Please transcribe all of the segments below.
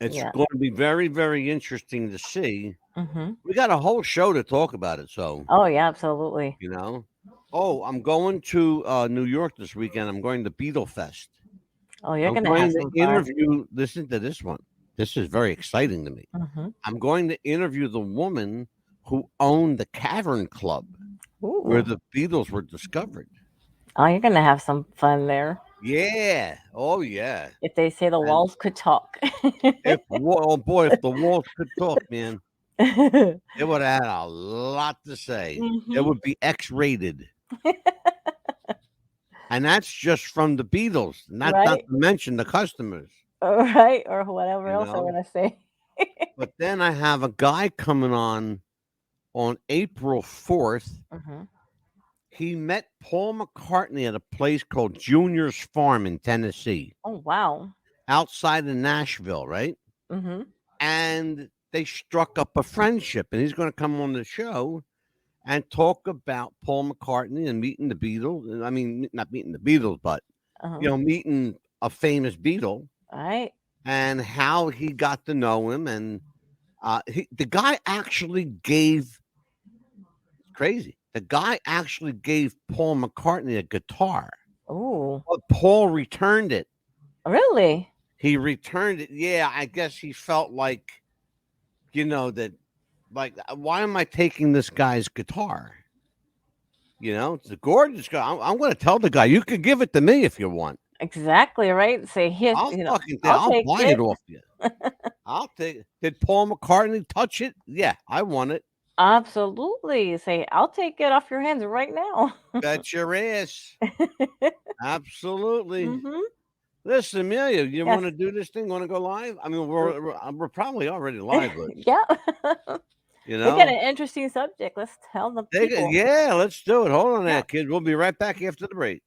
It's Yeah. going to be very, very interesting to see. Mm-hmm. We got a whole show to talk about it, so Oh yeah, absolutely. you know. Oh, I'm going to New York this weekend. I'm going to Beetle Fest. Oh, you're I'm gonna have going to some fun. interview. Listen to this one. This is very exciting to me. Mm-hmm. I'm going to interview the woman who owned the Cavern Club where Ooh. the Beatles were discovered. Oh, you're gonna have some fun there. Yeah. Oh, yeah. If they say the And walls could talk. oh boy, if the walls could talk, man, it would have had a lot to say. It Mm-hmm. would be X-rated, and that's just from the Beatles. Not Right? to mention the customers. Right? Or whatever You else I know. want to say. But then I have a guy coming on April 4th. Mm-hmm. He met Paul McCartney at a place called Junior's Farm in Tennessee, Oh wow. outside of Nashville, right? Mm-hmm. And they struck up a friendship, and he's going to come on the show and talk about Paul McCartney and meeting the Beatles. I mean, not meeting the Beatles, but Uh-huh. meeting a famous Beatle All right. and how he got to know him. And the guy actually gave crazy. The guy actually gave Paul McCartney a guitar, Ooh. but Paul returned it. Really? He returned it. Yeah, I guess he felt like, that, like, why am I taking this guy's guitar? It's a gorgeous guy. I'm going to tell the guy, you could give it to me if you want. Exactly, right? Say here, I'll I'll take buy it. it off you. I'll take it. Did Paul McCartney touch it? Yeah, I want it. Absolutely. Say, I'll take it off your hands right now. Bet your ass. Absolutely. Mm-hmm. Listen, Amelia, you Yes. want to do this thing? Want to go live? I mean, we're probably already live, but Yeah. you We got know, an interesting subject. Let's tell the people. yeah, let's do it. Hold on, Yeah. there, kid. We'll be right back after the break.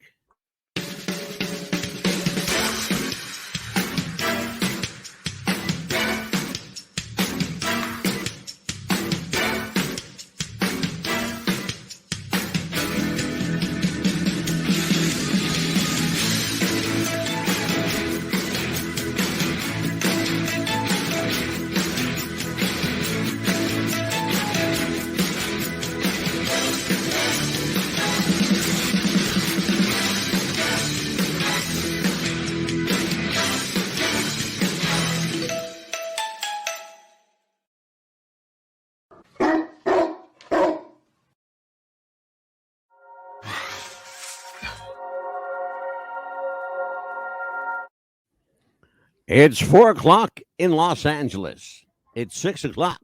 It's 4 o'clock in Los Angeles. It's 6 o'clock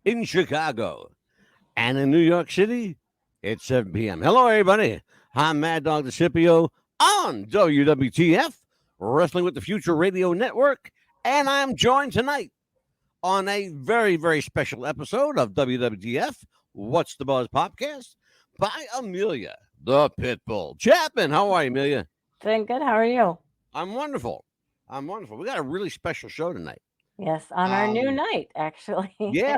in Chicago. And in New York City, it's 7 p.m. Hello, everybody. I'm Mad Dog DeCipio on WWTF, Wrestling with the Future Radio Network. And I'm joined tonight on a very, very special episode of WWTF, What's the Buzz podcast, by Amelia, the Pitbull Chapman. How are you, Amelia? Doing good. How are you? I'm wonderful. We got a really special show tonight. Yes, on our new night, actually. Yeah,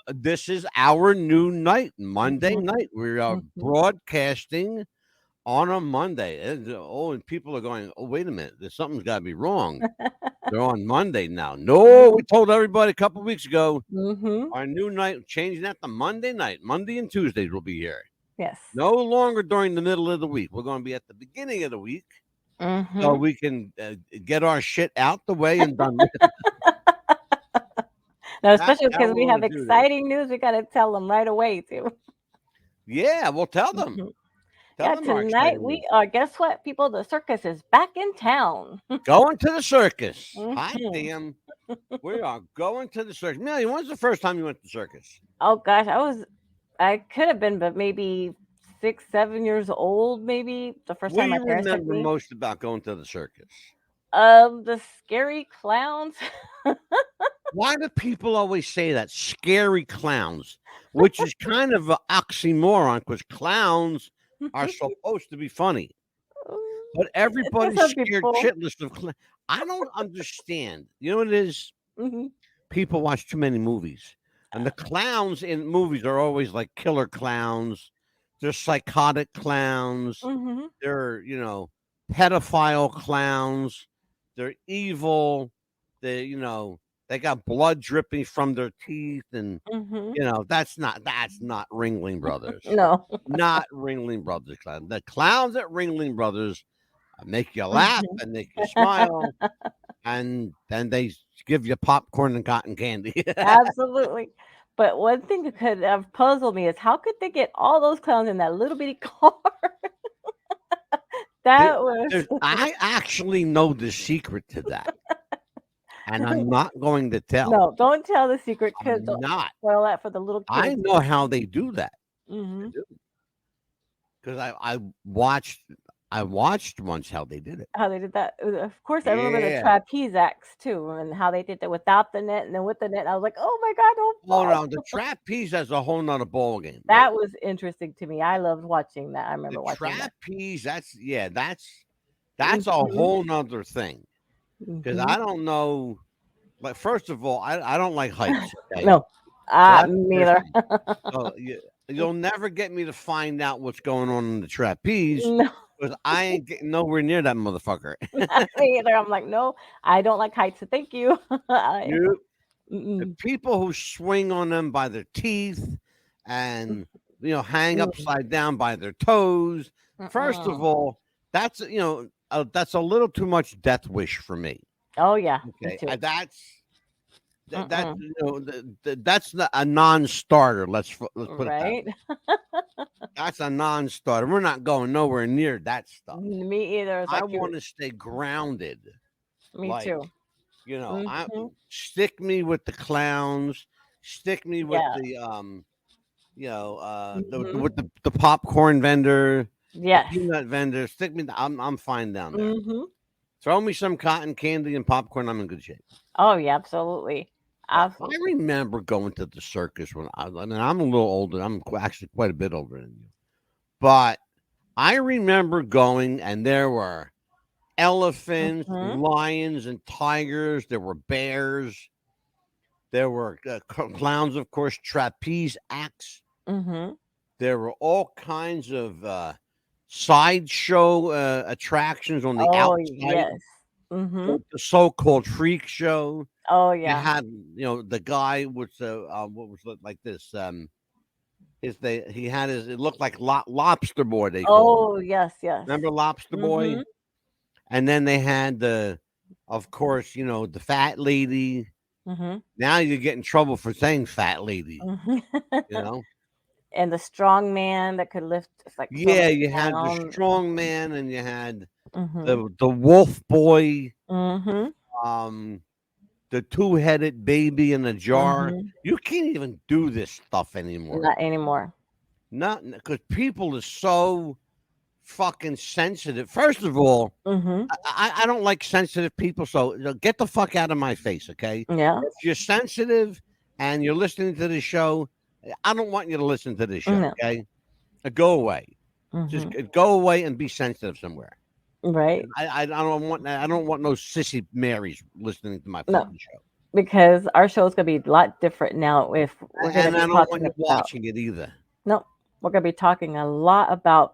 this is our new night, Monday Mhm. night. We are Mhm. broadcasting on a Monday. And people are going, oh, wait a minute, something's got to be wrong. They're on Monday now. No, we told everybody a couple weeks ago, Mm-hmm. our new night, changing that to Monday night. Monday and Tuesdays will be here. Yes. No longer during the middle of the week. We're going to be at the beginning of the week. So Mm-hmm. we can get our shit out the way and done with. Now, especially That's how because we we're have gonna do this. exciting news, we got to tell them right away, too. Yeah, well, tell them. Mhm. Tell Yeah, them our tonight exciting we news. are, guess what, people? The circus is back in town. Going to the circus. Hot Mhm. damn. We are going to the circus. Millie, when's the first time you went to the circus? Oh, gosh, I could have been, but maybe 6, 7 years old, maybe, the first What time do my you parents took remember me. most about going to the circus? The scary clowns. Why do people always say that? Scary clowns, which is kind of an oxymoron because clowns are supposed to be funny. But To everybody's some scared people. shitless of clowns. I don't understand. You know what it is? Hmm. People watch too many movies. And the clowns in movies are always like killer clowns. They're psychotic clowns. Hmm. They're, pedophile clowns. They're evil. They they got blood dripping from their teeth, and Mm-hmm. that's not Ringling Brothers. No. Not Ringling Brothers clown. The clowns at Ringling Brothers make you laugh Mhm. and make you smile, and then they give you popcorn and cotton candy. Absolutely. But one thing that could have puzzled me is how could they get all those clowns in that little bitty car? There- That was I actually know the secret to that, and I'm not going to tell. no, don't tell the secret because I'm don't not. spoil that for the little I kids. know how they do that Hmm. because I watched once how they did it. How they did that. Of course, I remember the Yeah. trapeze acts too, and how they did that without the net and then with the net. I was like, oh my God, don't Oh fall. no, the trapeze has a whole nother ball game. That was interesting to me. I loved watching that. I The remember watching that. trapeze, that's a Mhm. whole nother thing. Because Mhm. I don't know. Like, first of all, I don't like heights. Okay, No, so that's me the first neither. thing. So you'll never get me to find out what's going on in the trapeze No, because I ain't getting nowhere near that motherfucker. me either. I'm like, no, I don't like heights. So thank you. You, the Mm-mm. people who swing on them by their teeth and hang Mm, upside down by their toes. First of mm-mm. all, that's a little too much death wish for me. Oh yeah, me Okay, too. that's Mm-mm. that's a non-starter. Let's put it that Right? way. That's a non-starter. We're not going nowhere near that stuff. Me either. It's I like want to stay grounded. me Like, too. I Hmm. stick me with the clowns, stick me with Yeah. the Hmm. with the popcorn vendor, the Yes. peanut vendor. Stick me. I'm fine down there. Hmm. Throw me some cotton candy and popcorn. I'm in good shape. Oh yeah, absolutely, But I absolutely. remember going to the circus when I'm a little older. I'm actually quite a bit older than you. But I remember going, and there were elephants, Hmm. lions, and tigers. There were bears. There were clowns, of course, trapeze acts. Hmm. There were all kinds of sideshow attractions on the Oh outside, yes. Hmm. the so-called freak show. Oh You yeah. had, the guy with the what was it like this? He had his. It looked like lobster boy. They called him. Oh yes, yes. Remember lobster boy? Hmm. And then they had of course, the fat lady. Hmm. Now you get in trouble for saying fat lady. Hmm. You know. And the strong man that could lift like so Yeah, many you had the pounds. strong man, and you had Hmm. the wolf boy. Hmm. Um, the two-headed baby in a jar. Hmm. You can't even do this stuff anymore. Not anymore. Not because people are so fucking sensitive. First of all, Hmm. I don't like sensitive people, so get the fuck out of my face, okay? Yeah. If you're sensitive and you're listening to the show, I don't want you to listen to this show, No. okay? Go away. Just Hmm. go away and be sensitive somewhere. Right. I don't want no sissy Marys listening to my No, fucking show. because our show is gonna be a lot different now. If we're gonna And be I don't want talking you about watching it either. no, we're gonna be talking a lot about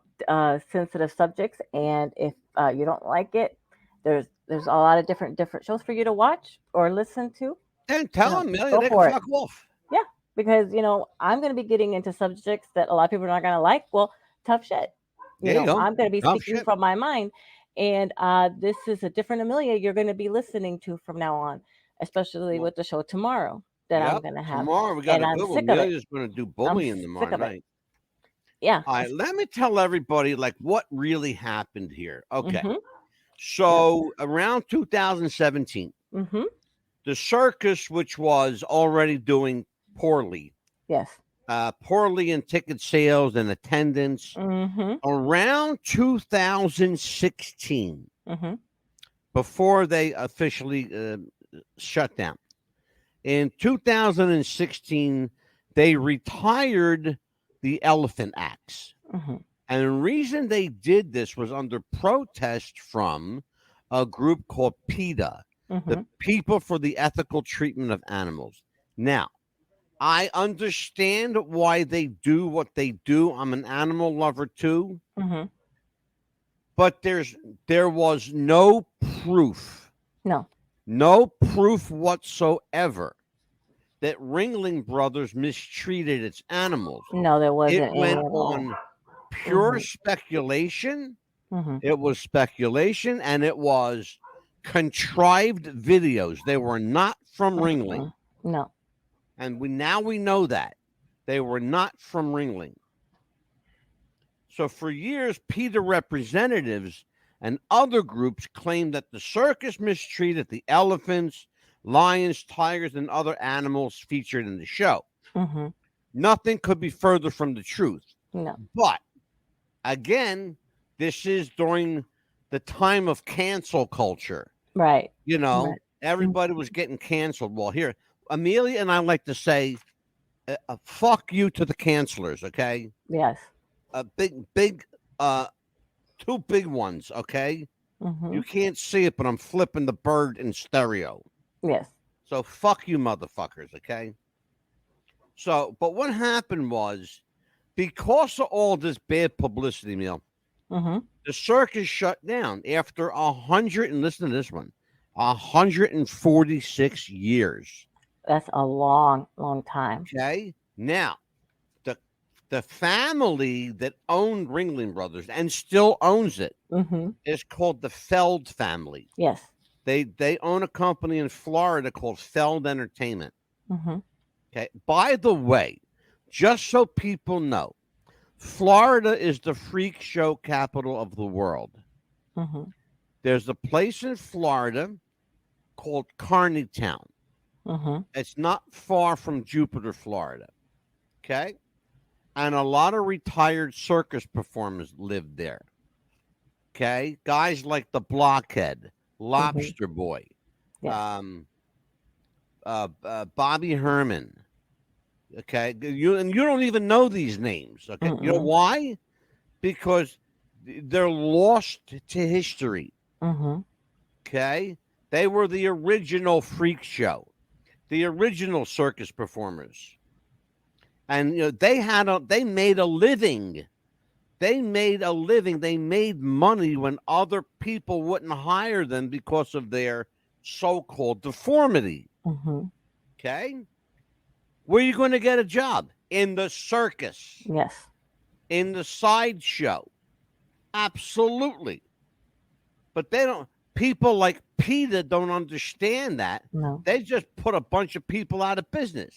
sensitive subjects, and if you don't like it, there's a lot of different shows for you to watch or listen to. Then tell No, them, Millie, go they can for it. fuck off. Yeah, because I'm gonna be getting into subjects that a lot of people are not gonna like. Well, tough shit. There you go. I'm gonna be Tough speaking shit. from my mind, and this is a different Amelia you're gonna be listening to from now on, especially Well, with the show tomorrow that I'm yep. gonna have, Tomorrow we got and a I'm good one. sick of it. Amelia's going to do I'm bullying tomorrow sick of it. night. Yeah. All right, let me tell everybody like what really happened here. Okay, Mhm. Yeah. so around 2017, Mhm. the circus, which was already doing poorly, Yes. poorly in ticket sales and attendance, Mhm. around 2016, Mhm. before they officially shut down. In 2016, they retired the elephant acts. Mhm. And the reason they did this was under protest from a group called PETA, the Mhm. People for the Ethical Treatment of Animals. Now, I understand why they do what they do. I'm an animal lover too, Mhm. but there was no proof No. No proof whatsoever that Ringling Brothers mistreated its animals. No, there It wasn't any went at all. on pure Mhm. speculation. Mhm. It was speculation, and it was contrived videos. They were not from Ringling. No. And we know that. They were not from Ringling. So for years, PETA representatives and other groups claimed that the circus mistreated the elephants, lions, tigers, and other animals featured in the show. Mhm. Nothing could be further from the truth. No. But again, this is during the time of cancel culture. Right. You know, Right. everybody was getting canceled. Well, here, Amelia and I like to say, fuck you to the cancelers, okay? Yes. A two big ones, okay? Mhm. You can't see it, but I'm flipping the bird in stereo. Yes. So fuck you, motherfuckers, okay? So, but what happened was, because of all this bad publicity, Neil, Mhm. the circus shut down after 100, and listen to this one, 146 years. That's a long, long time. Okay. Now, the family that owned Ringling Brothers and still owns it Mhm. is called the Feld family. Yes. They own a company in Florida called Feld Entertainment. Mhm. Okay. By the way, just so people know, Florida is the freak show capital of the world. Mhm. There's a place in Florida called Carneytown. Mhm. It's not far from Jupiter, Florida. Okay. And a lot of retired circus performers lived there. Okay. Guys like the Blockhead, Lobster Boy, Yes. Bobby Herman. Okay. You don't even know these names. Okay. You know Mm-mm. why? Because they're lost to history. Mhm. Okay. They were the original freak show, the original circus performers. And they made a living. They made a living. They made money when other people wouldn't hire them because of their so-called deformity. Mhm. Okay. Where are you going to get a job? In the circus, Yes. in the sideshow. Absolutely. But people like PETA don't understand that. No. They just put a bunch of people out of business.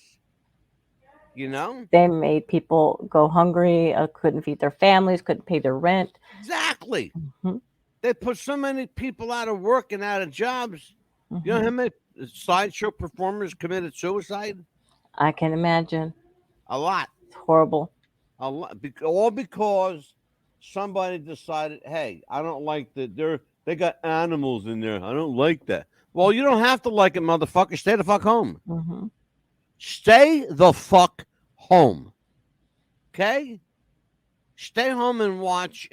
You know? They made people go hungry, couldn't feed their families, couldn't pay their rent. Exactly. Mhm. They put so many people out of work and out of jobs. You know Mhm. how many sideshow performers committed suicide? I can imagine. A lot. It's horrible. A lot. All because somebody decided, hey, I don't like that. They got animals in there. I don't like that. Well, you don't have to like it, motherfucker. Stay the fuck home. Mhm. Stay the fuck home. Okay? Stay home and watch,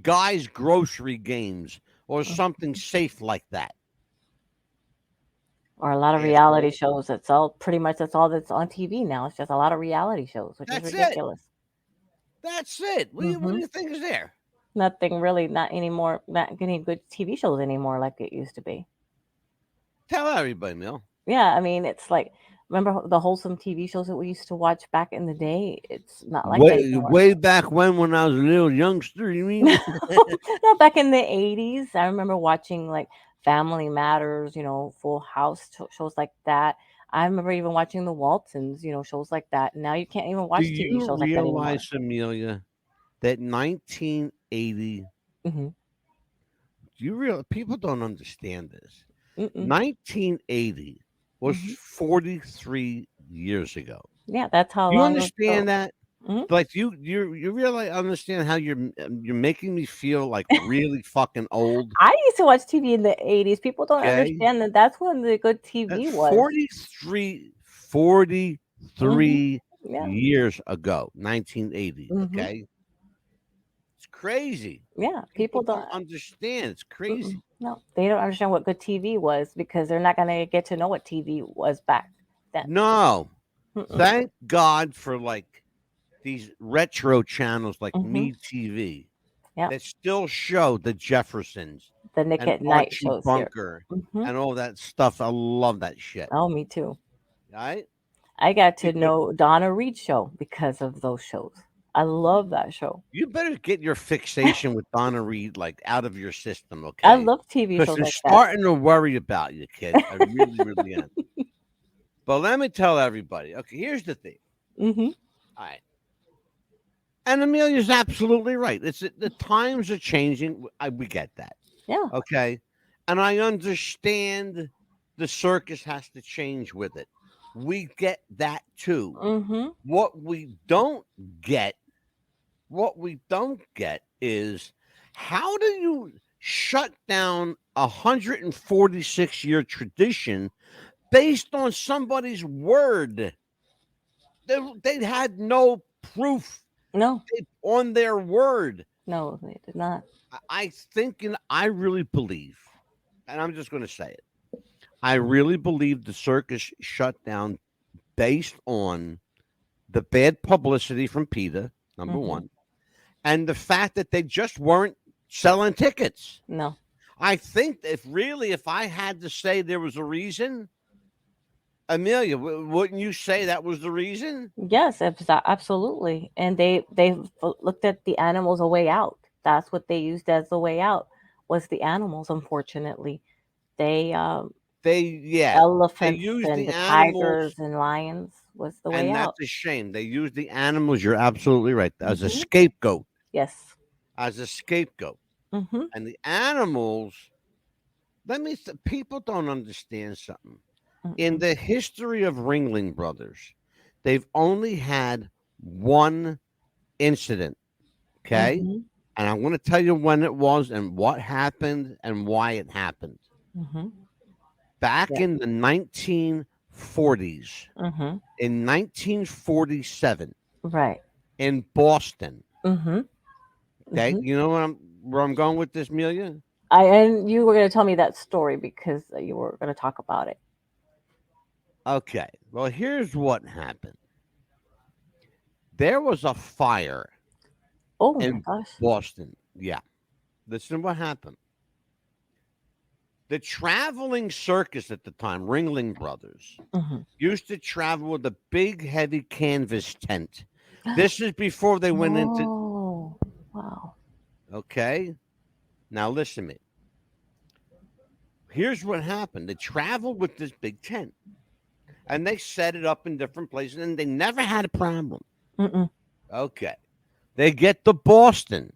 guys' grocery games or something safe like that. Or a lot of reality shows. That's all. Pretty much, that's all that's on TV now. It's just a lot of reality shows, which is That's it. ridiculous. That's it. What do you think is there? Nothing really. Not anymore. Not getting good TV shows anymore like it used to be. Tell everybody, Mill. Yeah, I mean, it's like, remember the wholesome TV shows that we used to watch back in the day? It's not like that anymore. Way back when I was a little youngster, you mean? No, back in the 80s, I remember watching like Family Matters, Full House, shows like that. I remember even watching the Waltons, shows like that. Now you can't even watch Do TV you shows like that anymore. realize, Amelia, that 1980? Hmm. People don't understand this. Mm-mm. 1980 was 43 years ago. Yeah, that's how You long understand that? Mhm. Like you really understand how you're making me feel like really fucking old. I used to watch TV in the 80s. People don't Okay. understand that that's when the good TV was. 43 Yeah. years ago, 1980. Mhm. Okay. It's crazy. Yeah, People people don't understand. It's crazy. No, they don't understand what good TV was because they're not going to get to know what TV was back then. No. Mm-mm. Thank God for like these retro channels like Mhm. Me TV. Yeah. that still show the Jeffersons The Nick and at Night Archie shows here. Bunker Hmm. and all that stuff. I love that shit. Oh, me too. Right? I got to Because know Donna Reed's show because of those shows. I love that show. you better get your fixation with Donna Reed like out of your system, I okay? love TV Because shows I'm like that. starting to worry about you, kid. I really, really am. But let me tell everybody. Okay, here's the thing. Hmm. All right. And Amelia's absolutely right. It's the times are changing. We get that. Yeah. Okay. And I understand the circus has to change with it. We get that too. Hmm. What we don't get, what we don't get is how do you shut down a 146-year tradition based on somebody's word? They had no proof No, on their word. no, they did not. I think, and I really believe, and I'm just going to say it. I really believe the circus shut down based on the bad publicity from PETA, number Hmm. one, and the fact that they just weren't selling tickets. No. I think if I had to say there was a reason, Amelia, wouldn't you say that was the reason? Yes, absolutely. And looked at the animals a way out. That's what they used as the way out was the animals. Unfortunately, they They elephants used and the the animals, tigers and lions was the way and out. that's a shame. They used the animals. You're absolutely right. As a Hmm. scapegoat, Yes. as a scapegoat, Hmm. and the animals. People don't understand something. In Hmm. the history of Ringling Brothers, they've only had one incident. Okay. Hmm. And I'm going to tell you when it was and what happened and why it happened. Hmm. Back Yeah. in the 1940s, Hmm. in 1947, Right. in Boston. Hmm. Okay. Hmm. You know where I'm going with this, Amelia? And you were going to tell me that story because you were going to talk about it. Okay. Well, here's what happened. There was a fire Oh my in gosh. Boston. Yeah. Listen to what happened. The traveling circus at the time, Ringling Brothers, Hmm. used to travel with a big, heavy canvas tent. This is before they went into. Oh, wow. Okay. Now, listen to me. Here's what happened. They traveled with this big tent and they set it up in different places and they never had a problem. Mm-mm. Okay. They get to Boston.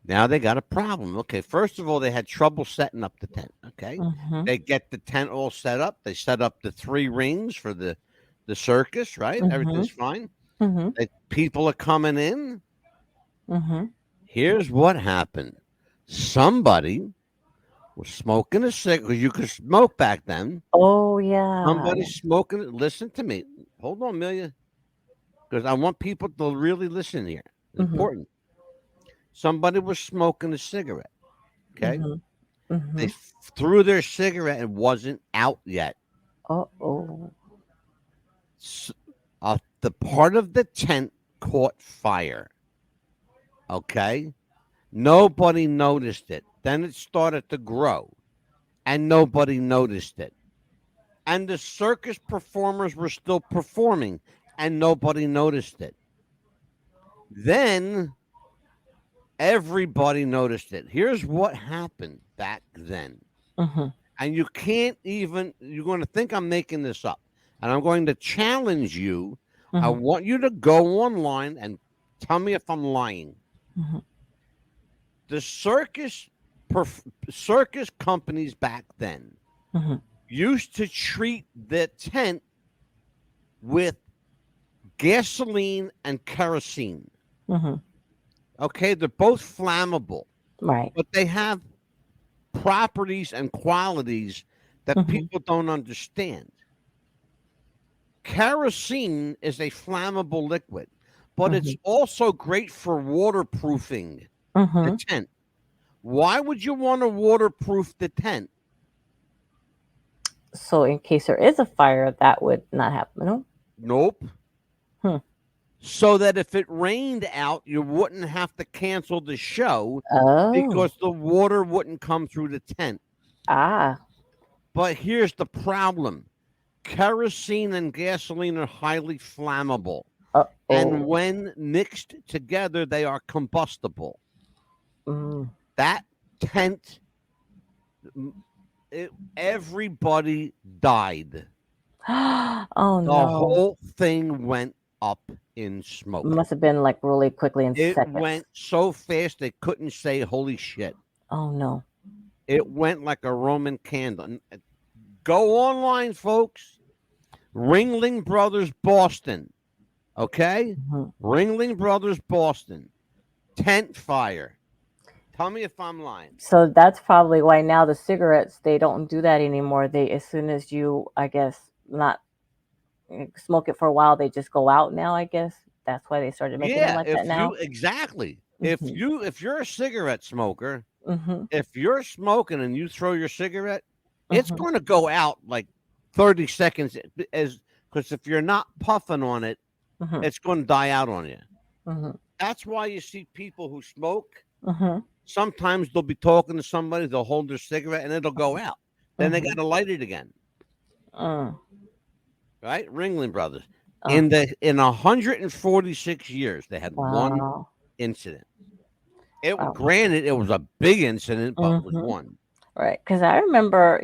Now they got a problem. Okay, first of all, they had trouble setting up the tent. Okay, Hmm. they get the tent all set up. They set up the 3 rings for the circus. Right, Hmm. everything's fine. Hmm. People are coming in. Hmm. Here's what happened: somebody was smoking a cigarette because you could smoke back then. Oh yeah. Somebody smoking. Listen to me. Hold on, Amelia, because I want people to really listen here. It's Hmm. important. Somebody was smoking a cigarette. Okay. Hmm. They Hmm. threw their cigarette and wasn't out yet. Oh. S- the part of the tent caught fire. Okay. Nobody noticed it. Then it started to grow and nobody noticed it. And the circus performers were still performing and nobody noticed it. Then everybody noticed it. Here's what happened back then. Hmm. And you can't even, you're going to think I'm making this up. And I'm going to challenge you. I Hmm. want you to go online and tell me if I'm lying. Hmm. The circus companies back then Hmm. used to treat the tent with gasoline and kerosene. Hmm. Okay, they're both flammable, Right. but they have properties and qualities that Hmm. people don't understand. Kerosene is a flammable liquid, but it's Hmm. also great for waterproofing the Hmm. tent. Why would you want to waterproof the tent? So in case there is a fire, that would not happen. No. Nope. Hmm. so that if it rained out, you wouldn't have to cancel the show Oh. because the water wouldn't come through the tent. Ah. But here's the problem: kerosene and gasoline are highly flammable, and Uh-oh. when mixed together, they are combustible. Mm. That tent, everybody died. Oh The no. whole thing went up in smoke. Must have been like really quickly in It seconds. went so fast they couldn't say holy shit. Oh no. It went like a Roman candle. Go online, folks. Ringling Brothers Boston. Okay? Mhm. Ringling Brothers Boston. Tent fire. Tell me if I'm lying. So that's probably why now the cigarettes they don't do that anymore. They as soon as you I guess not smoke it for a while, they just go out now, I guess. That's why they started making them Yeah, like that now. exactly. Mhm. If you're a cigarette smoker, Mhm. if you're smoking and you throw your cigarette, it's Mhm. going to go out like 30 seconds as because if you're not puffing on it, Mhm. it's going to die out on you. Mhm. That's why you see people who smoke. Mhm. Sometimes they'll be talking to somebody, they'll hold their cigarette and it'll go out. Then they got Mhm. to light it again. Mm. Right? Ringling Brothers. Oh, In 146 years, they had one wow. incident. It Wow. granted it was a big incident, but it was Mhm. one. Right, because I remember,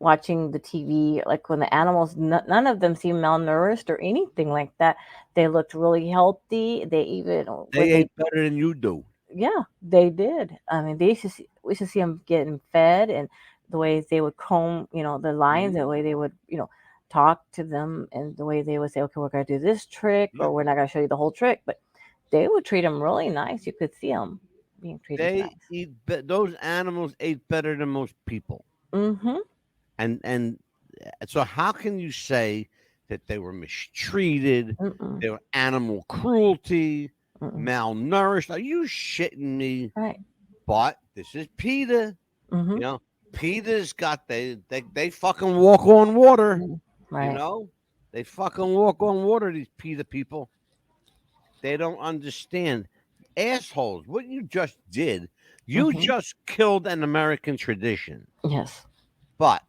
watching the TV, like when the animals, none of them seemed malnourished or anything like that. They looked really healthy. They even, They ate better than you do. yeah, they did. I mean, we used to see them getting fed, and the way they would comb, the lions, Mhm. the way they would, talk to them, and the way they would say, okay, we're gonna do this trick, or Yep. we're not gonna show you the whole trick, but they would treat them really nice. You could see them being treated They nice. eat those animals ate better than most people. Mm-hmm. And so how can you say that they were mistreated, Mm-mm. they were animal cruelty, Mm-mm. malnourished? Are you shitting me? Right. But this is PETA. Mm-hmm. You know, PETA's got they fucking walk on water. Mm. You Right. know, they fucking walk on water. These PETA people, they don't understand. Assholes! What you just did, you Mm-hmm. just killed an American tradition. Yes. But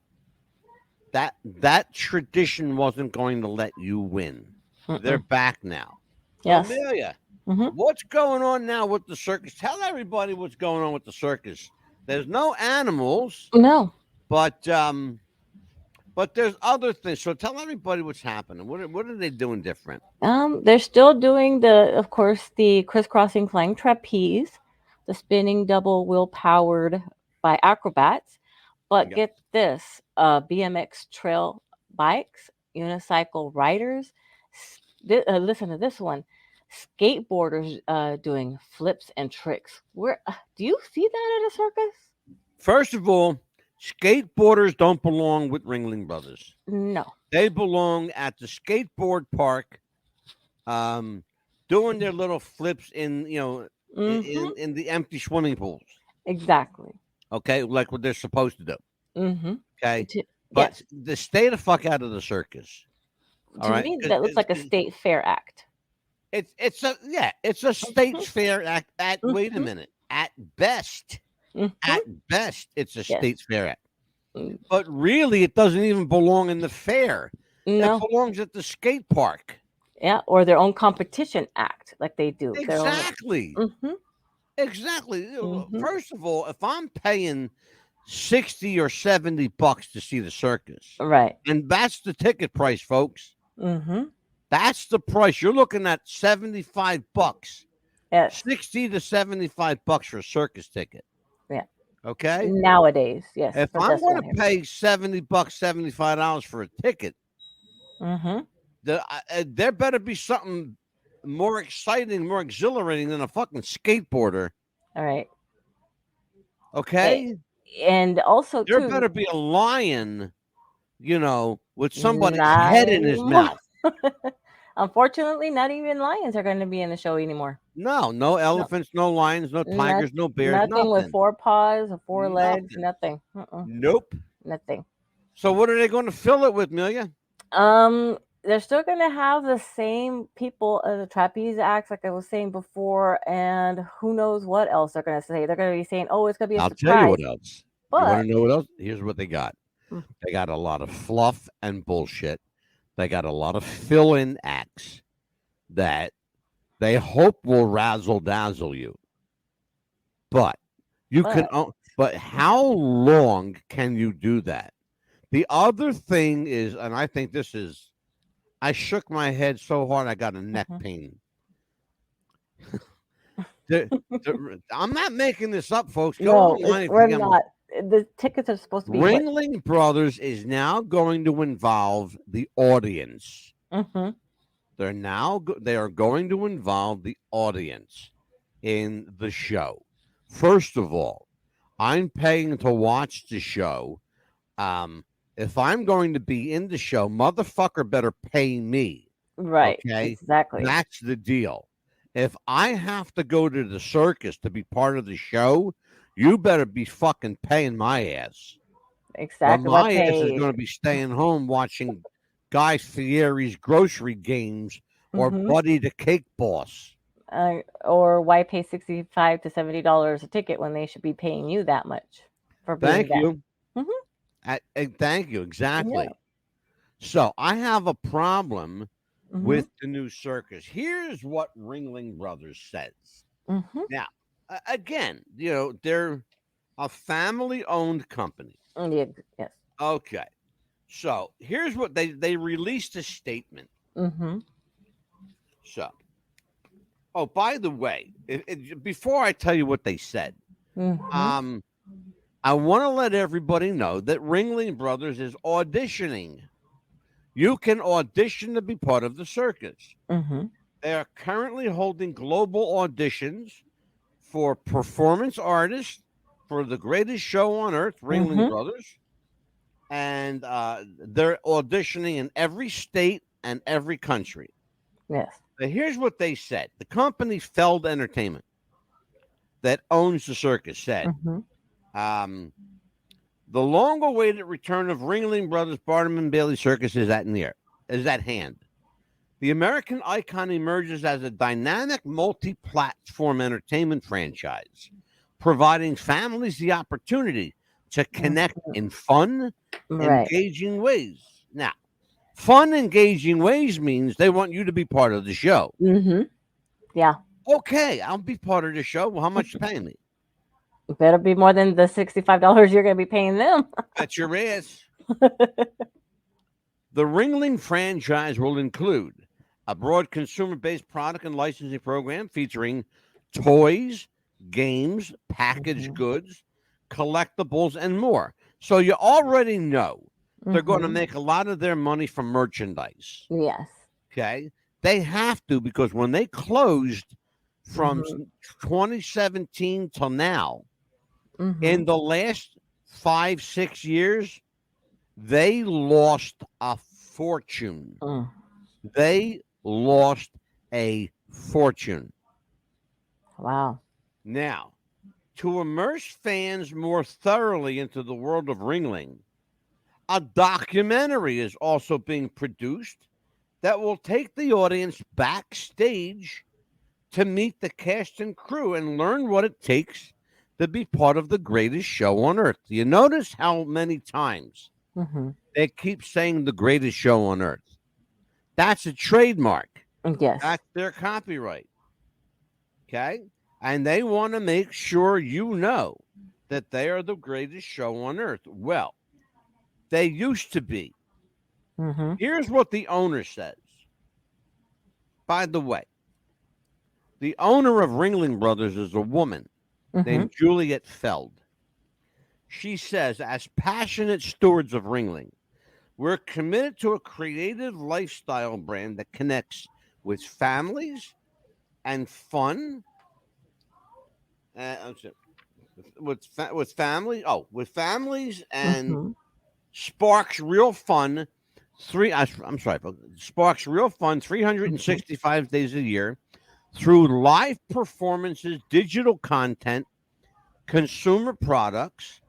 that tradition wasn't going to let you win. They're Mm-mm. back now. So Yes. Amelia, Mm-hmm. what's going on now with the circus? Tell everybody what's going on with the circus. There's no animals, No. but there's other things. So tell everybody what's happening. What are they doing different? They're still doing of course, the crisscrossing flying trapeze, the spinning double wheel powered by acrobats. But Yep. get this, BMX trail bikes, unicycle riders. Listen to this one, skateboarders doing flips and tricks. Where do you see that at a circus? First of all, skateboarders don't belong with Ringling Brothers. No. They belong at the skateboard park, um, doing their little flips in Mm-hmm. in the empty swimming pools. Exactly. Okay, like what they're supposed to do. Mm-hmm. Okay, but Yes. stay the fuck out of the circus. All To right, me, that looks like a state fair act. it's a state Mm-hmm. fair act. Wait a Mm-hmm. minute. Mm-hmm. At best, it's a Yes. state fair act. Mm. But really, it doesn't even belong in the fair. It No. belongs at the skate park. Yeah, or their own competition act, like they do. Their own. Exactly. Mm-hmm. Exactly. Mm-hmm. First of all, if I'm paying 60 or $70 to see the circus, Right. and that's the ticket price, folks. Mm-hmm. That's the price. You're looking at $75, Yes. 60 to $75 for a circus ticket. Yeah. Okay. Nowadays, yes, If for I'm this going one to here. pay $70, $75 for a ticket, Mm-hmm. there better be something more exciting, more exhilarating than a fucking skateboarder. All right. Okay. And also There too, better be a lion, with somebody's not head in his anymore. mouth. Unfortunately, not even lions are going to be in the show anymore. No No, elephants, no lions, no not, tigers, no bears, nothing with nothing. 4 paws or 4 legs. Nothing. Nothing. Nope. Nothing. So what are they going to fill it with, Amelia? Um, they're still going to have the same people, the trapeze acts, like I was saying before, and who knows what else they're going to say. They're going to be saying, "Oh, it's going to be a I'll tell you surprise," what else. You want but to know what else? Here's what they got. mm, They got a lot of fluff and bullshit. They got a lot of fill-in acts that they hope will razzle dazzle you. But you can. but But how long can you do that? The other thing is, and I think this is, I shook my head so hard I got a neck mhm. pain. I'm not making this up, folks. Go No, online if you we're get more. not. The tickets are supposed to be what? Ringling Brothers is now going to involve the audience. Mm-hmm. They are going to involve the audience in the show. First of all, I'm paying to watch the show. If I'm going to be in the show, motherfucker better pay me. Right, Okay, exactly, that's the deal. If I have to go to the circus to be part of the show, you better be fucking paying my ass. Well, exactly. We're my ass is paid. going to be staying home watching Guy Fieri's grocery games or Mm-hmm. Buddy the Cake Boss. Or why pay $65 to $70 a ticket when they should be paying you that much for being Thank there? you. Mm-hmm. Thank you. Yeah. Exactly. So I have a problem Mm-hmm. with the new circus. Here's what Ringling Brothers says. Mm-hmm. Now, again, they're a family-owned company. Yeah. Yes. Okay. So here's what they released a statement. Mm-hmm. So, oh, by the way, before I tell you what they said, Mm-hmm. um, I want to let everybody know that Ringling Brothers is auditioning. You can audition to be part of the circus. Mm-hmm. They are currently holding global auditions for performance artists for the greatest show on earth, Ringling Mm-hmm. Brothers. And they're auditioning in every state and every country. Yes. But here's what they said. The company Feld Entertainment that owns the circus said, Mm-hmm. the long-awaited return of Ringling Brothers Barnum and Bailey Circus is at hand. The American icon emerges as a dynamic multi-platform entertainment franchise, providing families the opportunity to connect Mm-hmm. in fun, Right. engaging ways. Now, fun, engaging ways means they want you to be part of the show. Mm-hmm. Yeah. Okay, I'll be part of the show. Well, how much you paying me? Better be more than the $65 you're going to be paying them. Bet your ass. The Ringling franchise will include a broad consumer-based product and licensing program featuring toys, games, packaged Mm-hmm. goods, collectibles, and more. So you already know they're going to Mm-hmm. make a lot of their money from merchandise. Yes. Okay. They have to because when they closed from Mm-hmm. 2017 till now, Mm-hmm. in the last 5-6 years, they lost a fortune. Mm. They lost a fortune. Wow. Now, to immerse fans more thoroughly into the world of Ringling, a documentary is also being produced that will take the audience backstage to meet the cast and crew and learn what it takes to be part of the greatest show on earth. Do you notice how many times Mm-hmm. they keep saying the greatest show on earth? That's a trademark. Yes. That's their copyright. Okay? And they want to make sure you know that they are the greatest show on earth. Well, they used to be. Mm-hmm. Here's what the owner says. By the way, the owner of Ringling Brothers is a woman Mm-hmm. named Juliet Feld. She says, as passionate stewards of Ringling, we're committed to a creative lifestyle brand that connects with families and fun. With families and Mm-hmm. sparks real fun. Sparks real fun Mm-hmm. 365 days a year through live performances, digital content, consumer products,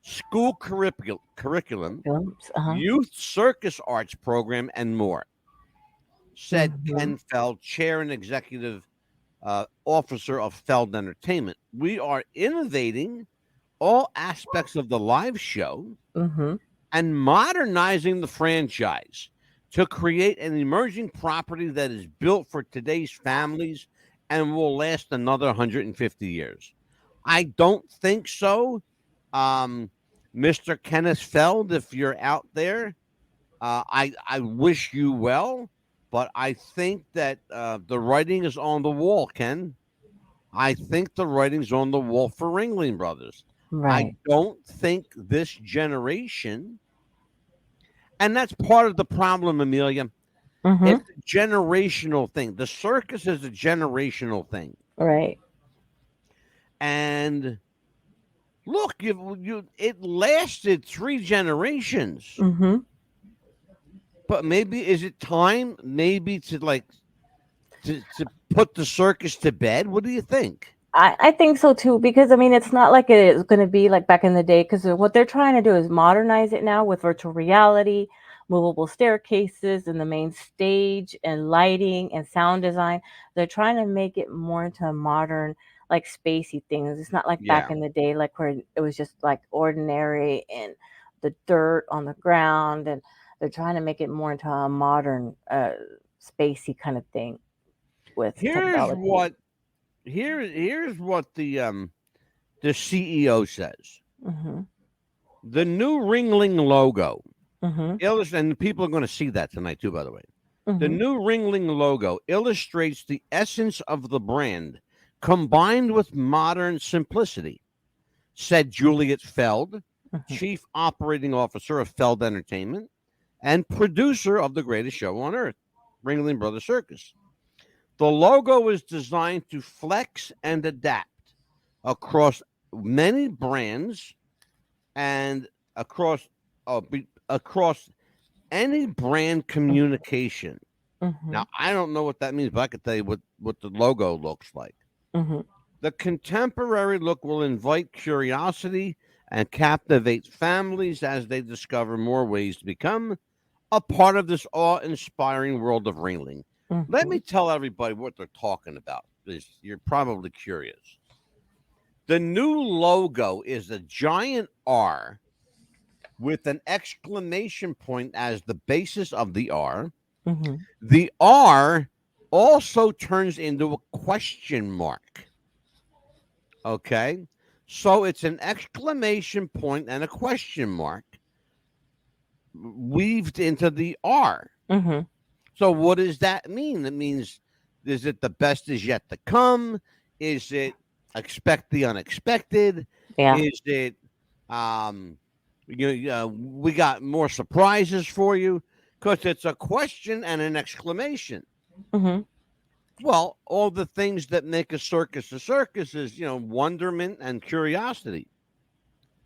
school curriculum, Uh-huh. youth circus arts program, and more. said Mm-hmm. Ken Feld, chair and executive officer of Feld Entertainment. We are innovating all aspects of the live show Mm-hmm. and modernizing the franchise to create an emerging property that is built for today's families and will last another 150 years. I don't think so. Mr. Kenneth Feld, if you're out there, I wish you well, but I think that the writing is on the wall, Ken. I think the writing's on the wall for Ringling Brothers. I Right. don't think this generation, and that's part of the problem, Amelia. Mm-hmm. It's a generational thing. The circus is a generational thing. Right. And look, it lasted 3 generations. Mm-hmm. But maybe is it time maybe to like to put the circus to bed? What do you think? I think so too, because I mean, it's not like it is going to be like back in the day, because what they're trying to do is modernize it now with virtual reality, movable staircases, and the main stage, and lighting and sound design. They're trying to make it more into a modern, like spacey things. It's not like back Yeah. in the day, like where it was just like ordinary and the dirt on the ground, and they're trying to make it more into a modern, spacey kind of thing with Here's technology. what here's what the CEO says. Mm-hmm. The new Ringling logo, Mm-hmm. and people are going to see that tonight too, by the way. The Mm-hmm. new Ringling logo illustrates the essence of the brand combined with modern simplicity, said Juliet Feld, Mm-hmm. chief operating officer of Feld Entertainment and producer of the greatest show on earth, Ringling Brothers Circus. The logo is designed to flex and adapt across many brands and across any brand communication. Mhm, Now, I don't know what that means, but I can tell you what the logo looks like. mhm, The contemporary look will invite curiosity and captivate families as they discover more ways to become a part of this awe-inspiring world of ringling. Let mhm. me tell everybody what they're talking about, because you're probably curious. The new logo is a giant R with an exclamation point as the basis of the R. Mhm. The R also turns into a question mark. Okay. So it's an exclamation point and a question mark weaved into the R. Mhm. So what does that mean? It means, is it the best is yet to come? Is it expect the unexpected? Yeah. Is it um we got more surprises for you? Because it's a question and an exclamation. Mhm. Well, all the things that make a circus is, wonderment and curiosity.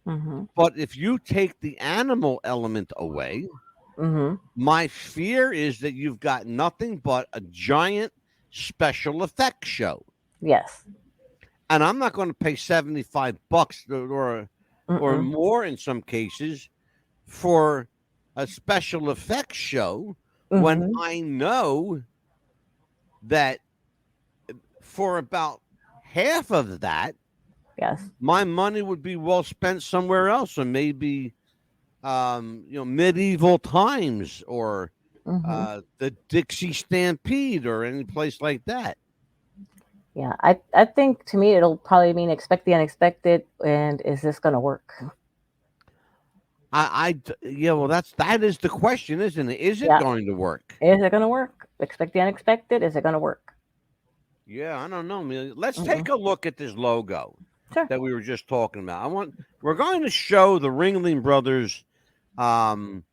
Mhm. But if you take the animal element away, Mhm. my fear is that you've got nothing but a giant special effects show. Yes. And I'm not going to pay $75 or Mm-mm. more in some cases for a special effects show when Mhm. I know that for about half of that, Yes. my money would be well spent somewhere else, or maybe medieval times, or Mhm. the Dixie Stampede, or any place like that. Yeah. I think to me it'll probably mean expect the unexpected, and is this going to work? Yeah, well, that is the question, isn't it? Is it Yeah. going to work? Is it going to work? Expect the unexpected. Is it going to work? Yeah, I don't know. Let's Mm-mm. take a look at this logo Sure. that we were just talking about. We're going to show the Ringling Brothers, um,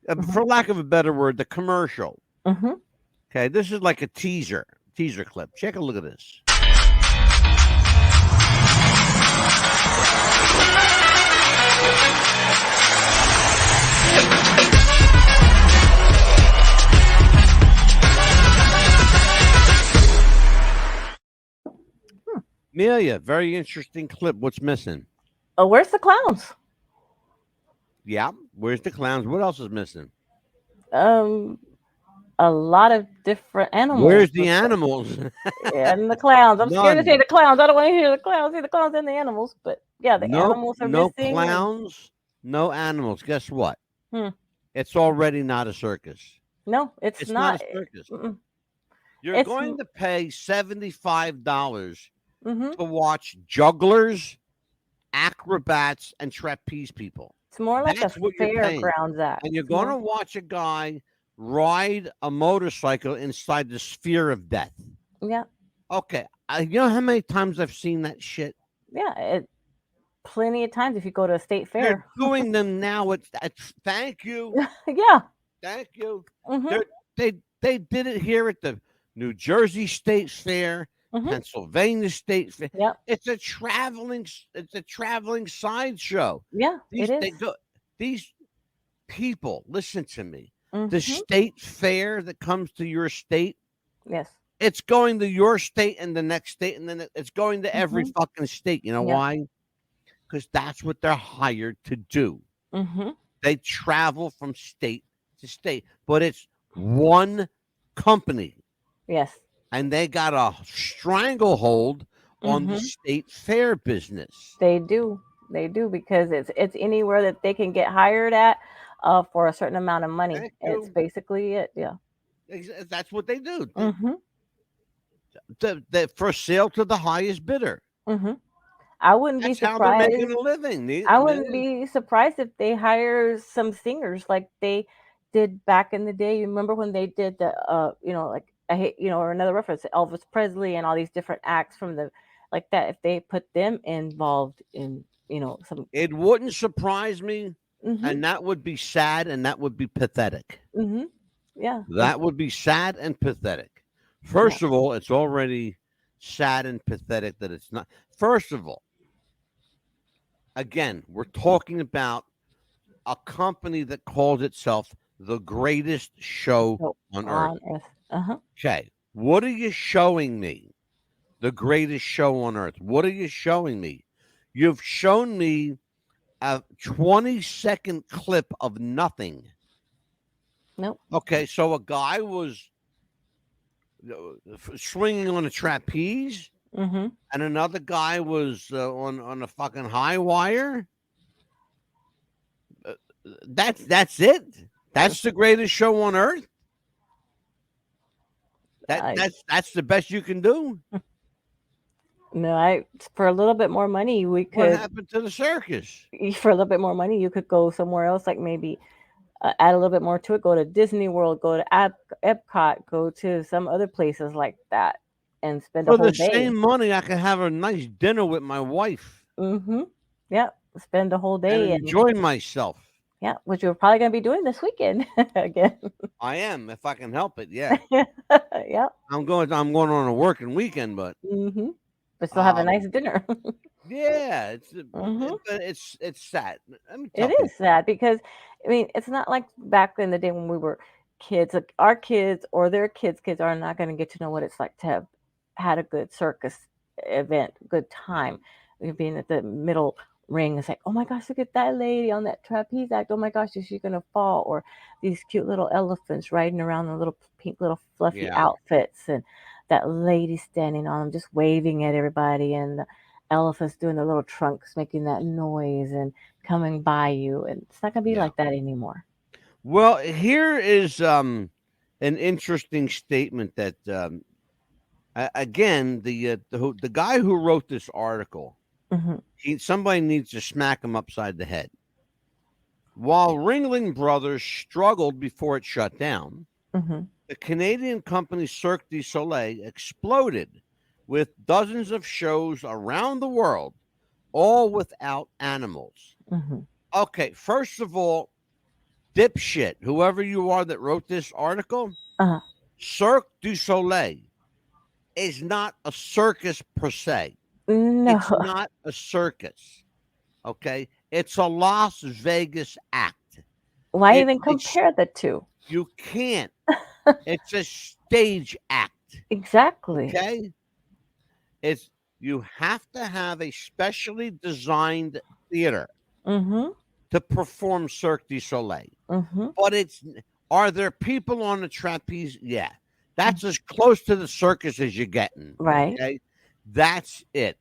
Mhm. for lack of a better word, the commercial. Mhm. Okay, this is like a teaser clip. Take a look at this. Hmm. Amelia, very interesting clip. What's missing? Oh, where's the clowns? Yeah, where's the clowns? What else is missing? Um. a lot of different animals. Where's the animals? And the clowns. I'm scared to say None. the clowns. I don't want to hear the clowns. See the clowns and the animals. But yeah, the Nope. animals are No missing. And clowns. No animals. Guess what? hmm, It's already not a circus. no, it's It's not a not. circus. Mm-mm. You're It's going to pay $75 mm-hmm. to watch jugglers, acrobats, and trapeze people. It's more like a That's what you're paying. fairgrounds act. And you're It's going more. to watch a guy ride a motorcycle inside the sphere of death. Yeah, Okay. You know how many times I've seen that shit? yeah. Plenty of times if you go to a state They're fair. doing them now. Thank you. Yeah. Thank you. Mm-hmm. They did it here at the New Jersey State Fair, Mm-hmm. Pennsylvania State Fair. Yep. It's a traveling sideshow. Yeah, These it they is. go these people, listen to me. The Mm-hmm. state fair that comes to your state, Yes. it's going to your state and the next state, and then it's going to every Mm-hmm. fucking state. You know Yep. why? Because that's what they're hired to do. Mm-hmm. They travel from state to state, but it's one company, Yes. and they got a stranglehold on the Mm-hmm. state fair business. They do. They do because it's anywhere that they can get hired at for a certain amount of money. Thank It's you. basically it. Yeah. That's what they do. Mm-hmm. They for sale to the highest bidder. Mm-hmm. I wouldn't be That's how they're making surprised. a living. I wouldn't be surprised if they hire some singers like they did back in the day. You remember when they did the like I hate or another reference Elvis Presley and all these different acts from the like that. If they put them involved in some. It wouldn't surprise me, Mm-hmm. and that would be sad, and that would be pathetic. Mm-hmm. Yeah. That would be sad and pathetic. Yeah. First of all, it's already sad and pathetic that it's not. First of all, again, we're talking about a company that calls itself the greatest show So on earth. on Earth. Uh-huh. Okay. What are you showing me? The greatest show on earth. What are you showing me? You've shown me a 20-second clip of nothing. Nope. Okay. So a guy was swinging on a trapeze, Mm-hmm. and another guy was on a fucking high wire. That's it. That's the greatest show on earth. That's the best you can do. No, for a little bit more money we What could happened to the circus? for a little bit more money you could go somewhere else, like maybe add a little bit more to it. Go to Disney World, go to Epcot, go to some other places like that, and spend a For whole the day. same money, I could have a nice dinner with my wife Mm-hmm. Yep. Spend a whole and day and enjoy myself. yeah, which we're probably gonna be doing this weekend again. I am, if I can help it. Yeah, Yep. I'm going on a working weekend, but Mm-hmm. But still have a um, nice dinner. yeah, Mm-hmm. it's sad. Let me It tell is sad because I mean it's not like back in the day when we were kids. Like our kids or their kids are not going to get to know what it's like to have had a good circus event, good time. Being at the middle ring, it's like, oh my gosh, look at that lady on that trapeze act. Oh my gosh, is she gonna fall? Or these cute little elephants riding around in little pink, little fluffy Yeah, outfits, and that lady standing on them, just waving at everybody, and the elephants doing their little trunks, making that noise and coming by you. And it's not gonna be yeah. like that anymore. Well, here is an interesting statement that again the guy who wrote this article, Hmm. somebody needs to smack him upside the head. While Ringling Brothers struggled before it shut down, Hmm. the Canadian company Cirque du Soleil exploded with dozens of shows around the world, all without animals. Hmm. Okay, first of all, dipshit, whoever you are that wrote this article, Uh-huh. Cirque du Soleil is not a circus per se. No. It's not a circus. Okay, it's a Las Vegas act. Why It's even compare the two? You can't. It's a stage act. Exactly. Okay, you have to have a specially designed theater Mm-hmm. to perform Cirque du Soleil. Mm-hmm. But Are there people on the trapeze? Yeah. That's as close to the circus as you're getting. Right. Okay. That's it.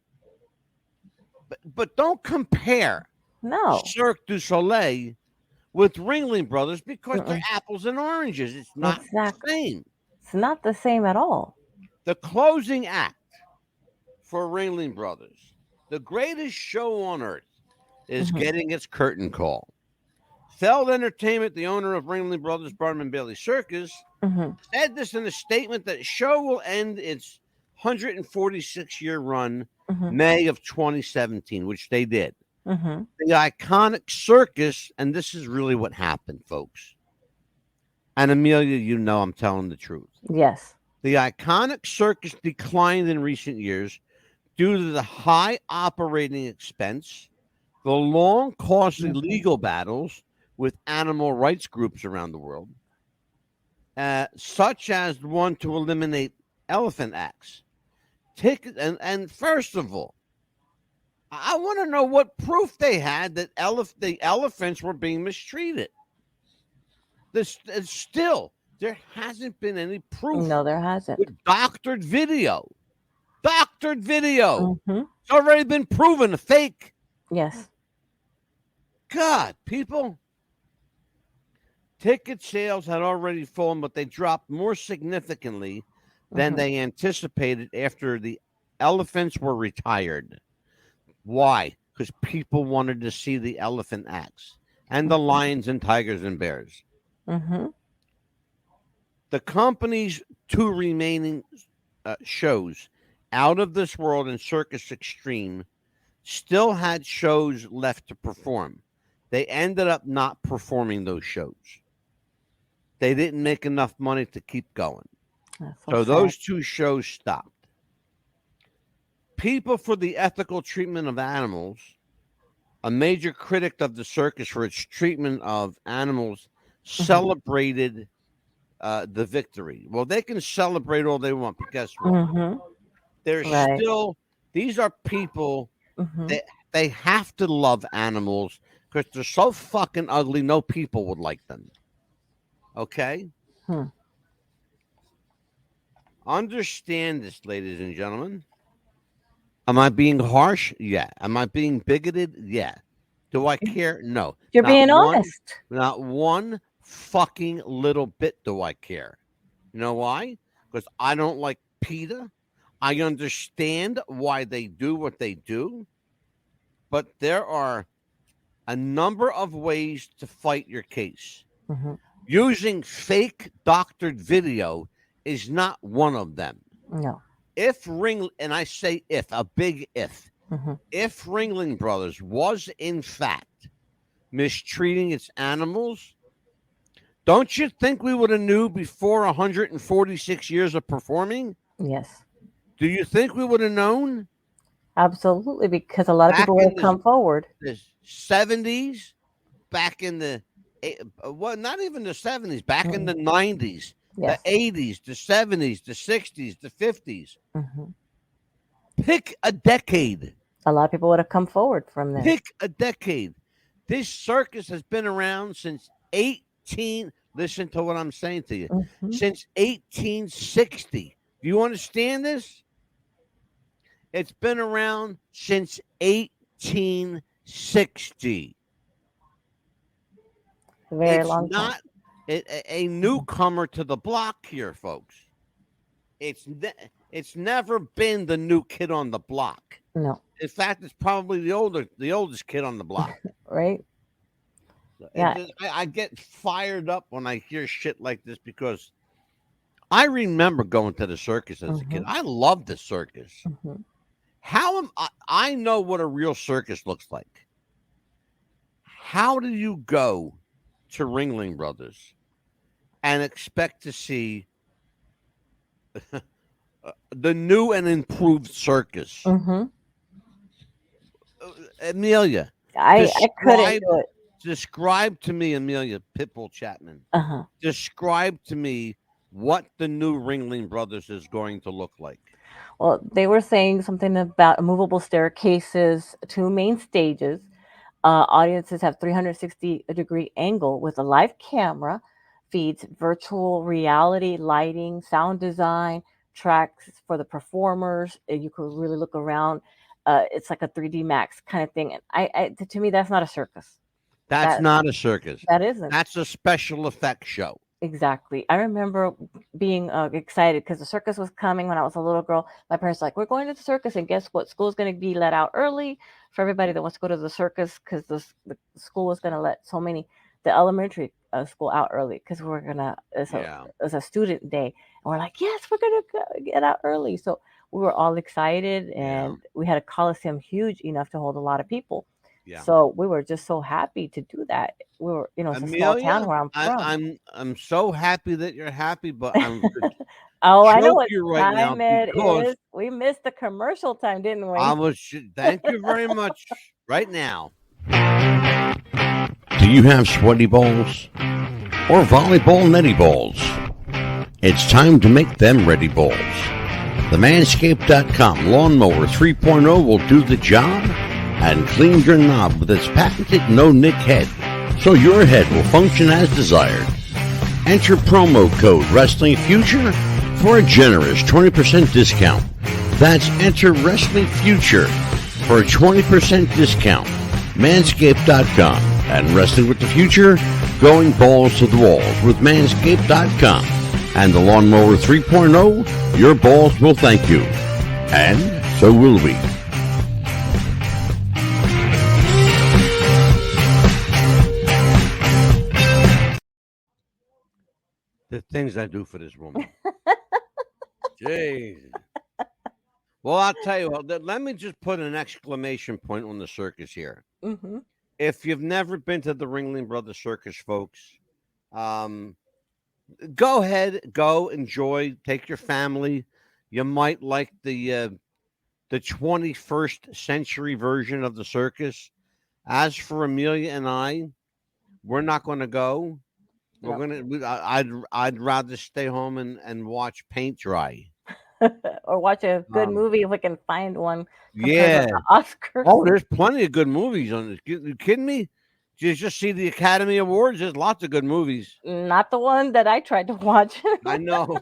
But don't compare No. Cirque du Soleil with Ringling Brothers because they're Mm-mm. apples and oranges. It's not the Exactly. same. It's not the same at all. The closing act for Ringling Brothers, the greatest show on earth, is Mhm. getting its curtain call. Feld Entertainment, the owner of Ringling Brothers, Barnum and Bailey Circus, Mhm. said this in a statement that the show will end its 146-year run Mhm. May of 2017, which they did. Mhm. The iconic circus, and this is really what happened, folks. And Amelia, you know I'm telling the truth. Yes. The iconic circus declined in recent years due to the high operating expense, the long, costly Mhm. legal battles with animal rights groups around the world, such as the one to eliminate elephant acts. And first of all, I want to know what proof they had that the elephants were being mistreated. Still, there hasn't been any proof No, there hasn't. with doctored video. Doctored video. Mhm. It's already been proven a fake. Yes. God, people. Ticket sales had already fallen, but they dropped more significantly than Mhm. they anticipated after the elephants were retired. Why? Because people wanted to see the elephant acts and the lions and tigers and bears. Mhm. The company's two remaining shows, Out of This World and Circus Extreme, still had shows left to perform. They ended up not performing those shows. They didn't make enough money to keep going. That's so So sad. those two shows stopped. People for the Ethical Treatment of Animals, a major critic of the circus for its treatment of animals, celebrated the victory. Well, they can celebrate all they want, but guess what? Mhm. There's Right. still, these are people Mhm. that they have to love animals because they're so fucking ugly, no people would like them. Okay? Hmm. Understand this, ladies and gentlemen. Am I being harsh? Yeah. Am I being bigoted? Yeah. Do I care? No. You're being honest. Not one fucking little bit do I care. You know why? Because I don't like PETA. I understand why they do what they do, but there are a number of ways to fight your case. Mhm. Using fake doctored video is not one of them. No. And I say if, a big Mhm. if Ringling Brothers was in fact mistreating its animals, don't you think we would have knew before 146 years of performing? Yes. Do you think we would have known Absolutely, because a lot of back people would in have come forward. the 70s, back in the well, not even the 70s, back in the 90s, the Yes. 80s, the 70s, the 60s, the 50s? Mhm. Pick a decade. A lot of people would have come forward from there. Pick a decade. This circus has been around since 18. Listen to what I'm saying to you. Mhm. Since 1860. Do you understand this? It's been around since 1860. A very It's long time. not a newcomer to the block here, folks. It's never been the new kid on the block. No. In fact, it's probably the oldest kid on the block. Right? Yeah. I get fired up when I hear shit like this because I remember going to the circus as a kid. I loved the circus. Mhm. How am I know what a real circus looks like. How do you go to Ringling Brothers and expect to see the new and improved circus? Mhm. Amelia, I couldn't do it. describe to me, Amelia Pitbull Chapman. Uh-huh. Describe to me what the new Ringling Brothers is going to look like. Well, they were saying something about movable staircases, two main stages. Audiences have 360-degree angle with a live camera, feeds virtual reality, lighting, sound design, tracks for the performers. And you could really look around. It's like a 3D Max kind of thing. And to me, that's not a circus. That's That not a circus. that isn't. That's a special effects show. Exactly. I remember being excited because the circus was coming when I was a little girl. My parents were like, "We're going to the circus, and guess what? School's going to be let out early for everybody that wants to go to the circus because the school was going to let the elementary school out early because we're gonna Yeah. it's a student day, and we're like, yes, we're gonna get out early. So we were all excited, Yeah. and we had a coliseum huge enough to hold a lot of people. Yeah. So we were just so happy to do that. We were, it's a small town Amelia, where I'm I, from. I'm so happy that you're happy, but I'm gonna Oh, I know choke what you right now time it because is. We missed the commercial time, didn't I we? was. Thank you very much. Right now. Do you have sweaty balls or volleyball netty balls? It's time to make them ready balls. The Manscaped.com Lawnmower 3.0 will do the job and clean your knob with its patented no-nick head, so your head will function as desired. Enter promo code Wrestling Future for a generous 20% discount. That's enter Wrestling Future for a 20% discount. Manscaped.com and Wrestling with the Future, going balls to the walls with Manscaped.com and the Lawnmower 3.0. Your balls will thank you, and so will we. The things I do for this woman. Jeez. Well, I'll tell you what, let me just put an exclamation point on the circus here. Mm-hmm. If you've never been to the Ringling Brothers Circus, folks, go ahead, go enjoy, take your family. You might like the 21st century version of the circus. As for Amelia and I, we're not going to go. We're Yep. gonna. I'd rather stay home and watch paint dry. Or watch a good Um, movie if we can find one compared to yeah. the Oscars. Oh, there's plenty of good movies on this. You kidding me? Did you just see the Academy Awards? There's lots of good movies. Not the one that I tried to watch. I know.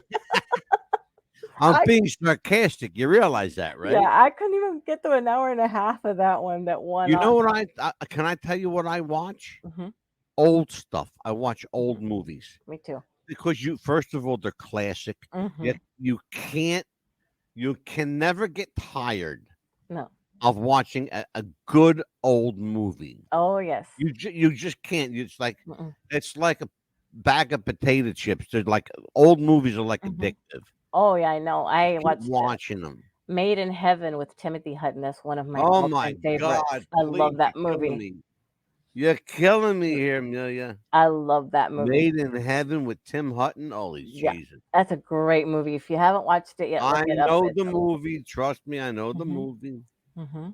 I'm I being sarcastic. You realize that, Yeah, right? I couldn't even get through an hour and a half of that one. That one You know Oscar. what I can I tell you what I watch? Hmm. Old stuff. I watch old movies Me too. because you first of all they're classic. Hmm. Yet you can never get tired No. of watching a good old movie. Oh yes. You just can't. Mm-mm. It's like a bag of potato chips. They're like old movies are like Hmm. addictive. Oh yeah, I know. I Keep watched watching them. Made in Heaven with Timothy Hutton. That's one of my Oh my all-time favorites. God! I Please, love that you're killing movie. me. You're killing me here, Amelia. I love that movie. Made in Heaven with Tim Hutton. Holy Yeah, Jesus! that's a great movie. If you haven't watched it yet, look I it up. know It's the movie. Trust me, I know the hmm movie. hmm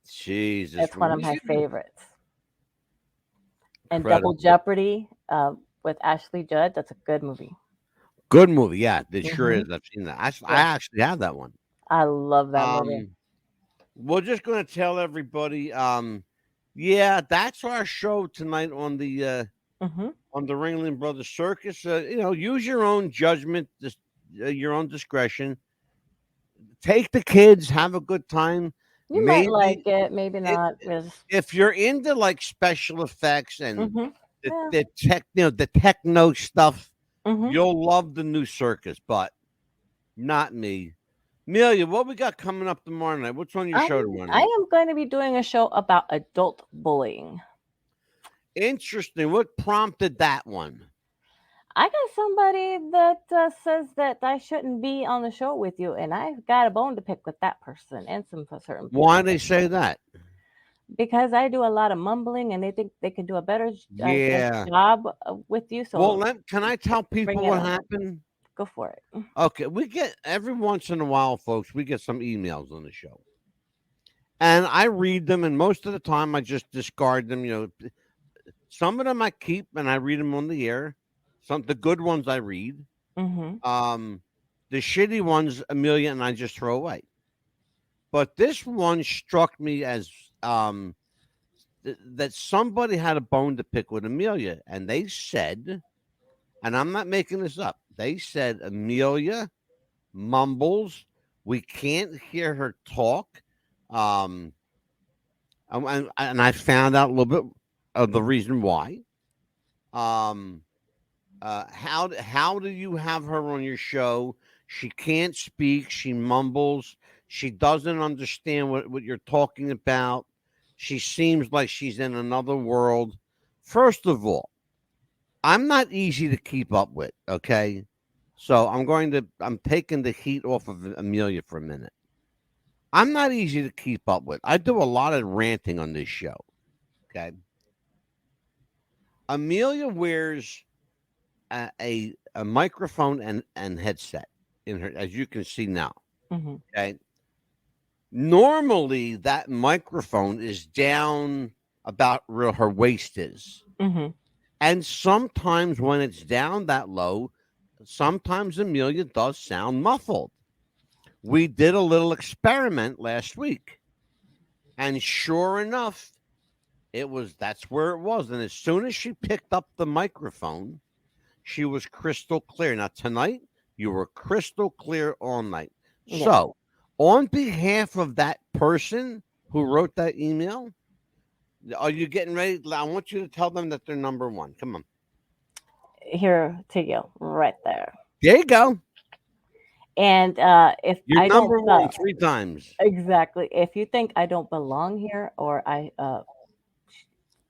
Jesus, it's one of my really favorites. And Double incredible. Jeopardy with Ashley Judd. That's a good movie. Good movie. Yeah, it sure Hmm. is. I've seen that. I Yeah, actually have that one. I love that movie. Um, we're just gonna tell everybody. Yeah, that's our show tonight Hmm. on the Ringling Brothers Circus. Use your own judgment, your own discretion. Take the kids, have a good time. You might like Maybe it, maybe it, not. It's, if you're into like special effects and hmm Yeah. the techno stuff, Hmm. you'll love the new circus. But not me. Amelia, what we got coming up tomorrow night? What's on your show tomorrow I night? am going to be doing a show about adult bullying. Interesting. What prompted that one? I got somebody that says that I shouldn't be on the show with you, and I've got a bone to pick with that person and some certain Why people they say that? because I do a lot of mumbling, and they think they can do a better, I guess, Yeah. job with you. Well, So can I tell bring people it what on. happened? Go for it. Okay, we get every once in a while, folks, we get some emails on the show. And I read them, and most of the time I just discard them. Some of them I keep and I read them on the air. The good ones I read. Hmm. Um, the shitty ones, Amelia and I just throw away. But this one struck me as that somebody had a bone to pick with Amelia, and they said and I'm not making this up. They said Amelia mumbles. We can't hear her talk. Um, and I found out a little bit of the reason why. Um, how do you have her on your show? She can't speak. She mumbles. She doesn't understand what you're talking about. She seems like she's in another world. First of all, I'm not easy to keep up with. Okay, so I'm taking the heat off of Amelia for a minute. I'm not easy to keep up with. I do a lot of ranting on this show. Okay, Amelia wears a microphone and headset in her, as you can see now. Mm-hmm. Okay. Normally, that microphone is down about where her waist is. Mm-hmm. And sometimes when it's down that low, sometimes Amelia does sound muffled. We did a little experiment last week. And sure enough, that's where it was. And as soon as she picked up the microphone, she was crystal clear. Now, tonight, you were crystal clear all night. Yeah. So, on behalf of that person who wrote that email, are you getting ready? I want you to tell them that they're number one. Come on. Here to you, right there. There you go. And if You're I number don't one 3 times. exactly, if you think I don't belong here or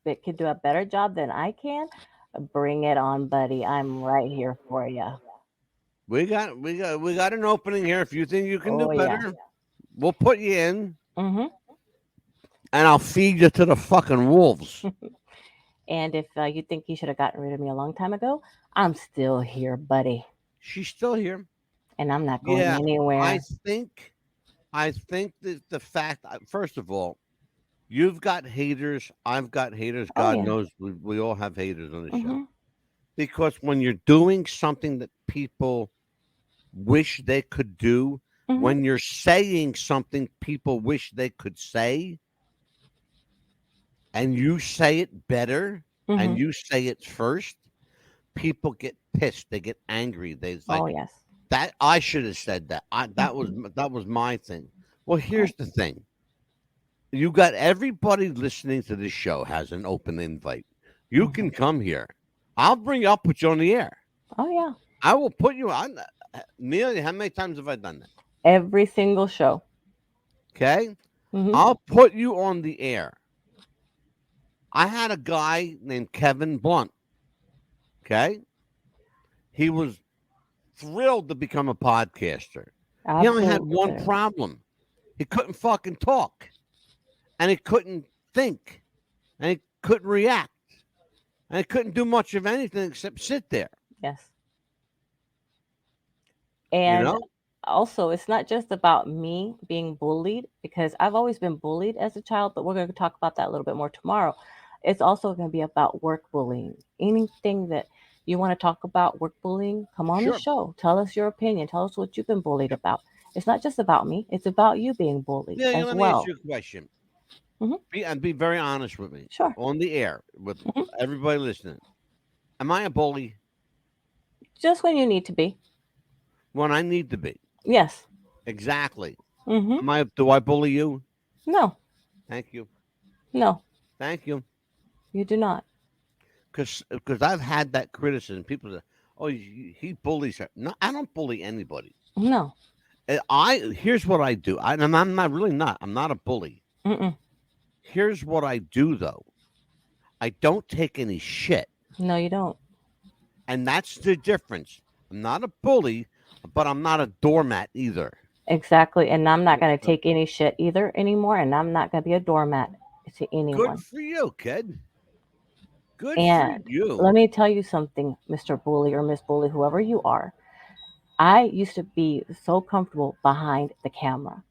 it could do a better job than I can, bring it on, buddy. I'm right here for you. We got an opening here. If you think you can do Oh yeah. better, we'll put you in, Mm-hmm. and I'll feed you to the fucking wolves. And if you think you should have gotten rid of me a long time ago, I'm still here, buddy, She's still here. and I'm not going Yeah, anywhere. I think that the fact, first of all, you've got haters. I've got haters. Oh God yeah. knows we all have haters on the show. Mm-hmm. Because when you're doing something that people wish they could do, Mm-hmm. when you're saying something people wish they could say, and you say it better Mm-hmm. and you say it first, people get pissed. They get angry. They're like, Oh yes. that I should have said that. That was my thing. Well, here's the thing. You got everybody listening to this show has an open invite. You Mm-hmm. can come here. I'll bring you up, put you on the air. Oh yeah. I will put you on. Amelia, how many times have I done that? Every single show. Okay. Mm-hmm. I'll put you on the air. I had a guy named Kevin Blunt. Okay. He was thrilled to become a podcaster. He only had one Absolutely. problem. He couldn't fucking talk. And he couldn't think. And he couldn't react. And he couldn't do much of anything except sit there. Yes. You And know? also, it's not just about me being bullied because I've always been bullied as a child, but we're going to talk about that a little bit more tomorrow. It's also going to be about work bullying. Anything that you want to talk about work bullying, come on the Sure. show. Tell us your opinion. Tell us what you've been bullied about. It's not just about me, it's about you being bullied Yeah, as let me ask well. you a question. Hmm. Be very honest with me. Sure. On the air with Hmm. everybody listening. Am I a bully? Just when you need to be. When I need to be. Yes. Exactly. Hmm. Do I bully you? No, Thank you. no, Thank you. you do not. Because I've had that criticism. People say, "Oh, he bullies her." No, I don't bully anybody. No. Here's what I do. I'm not really not. I'm not a bully. Mm-mm. Here's what I do though. I don't take any shit, No, you don't. and that's the difference. I'm not a bully, but I'm not a doormat either. Exactly. And I'm not going to take any shit either anymore. And I'm not going to be a doormat to Good anyone. for you, kid. Good for And you. let me tell you something, Mr. Bully or Miss Bully, whoever you are. I used to be so comfortable behind the camera.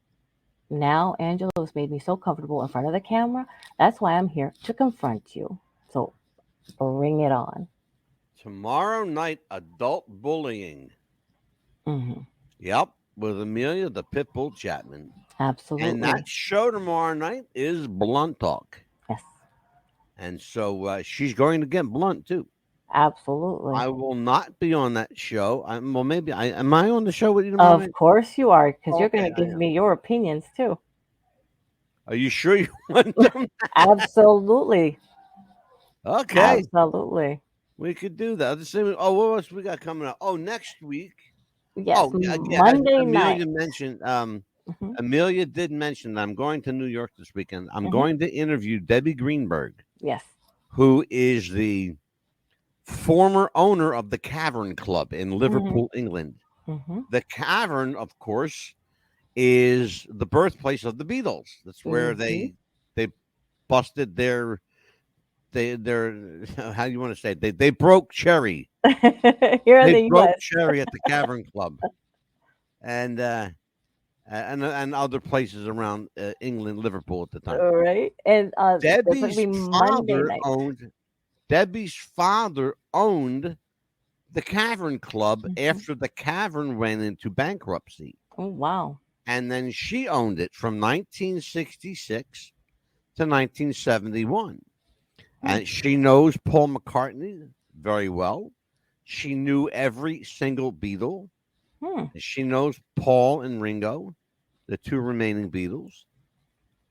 Now, Angela has made me so comfortable in front of the camera. That's why I'm here to confront you. So bring it on. Tomorrow night, adult bullying. Hmm. Yep, with Amelia the Pitbull Chapman. Absolutely. And that show tomorrow night is Blunt Talk. Yes. And so she's going to get blunt too. Absolutely. I will not be on that show. Well, maybe am I on the show with you tomorrow Of night? course you are, because you're Okay, going to I give am. me your opinions too. Are you sure you want them? Absolutely. Okay, Absolutely. we could do that. Let's see. Oh, what else we got coming up? Oh, next week. Yes, Oh, yeah. As Monday night. Amelia mentioned, Hmm. Amelia did mention that I'm going to New York this weekend. I'm Hmm. going to interview Debbie Greenberg, Yes. who is the former owner of the Cavern Club in Hmm. Liverpool, England. Hmm. The Cavern, of course, is the birthplace of the Beatles. That's where Hmm. they busted their how do you want to say it? They broke cherry. Here in They the broke U.S. cherry at the Cavern Club, and and other places around England, Liverpool at the time. All right, and that's going to Debbie's be Monday father night. owned Debbie's father owned the Cavern Club Hmm. after the Cavern went into bankruptcy. Oh wow. And then she owned it from 1966 to 1971. Hmm. And she knows Paul McCartney very well. She knew every single Beatle. Hmm. She knows Paul and Ringo, the two remaining Beatles.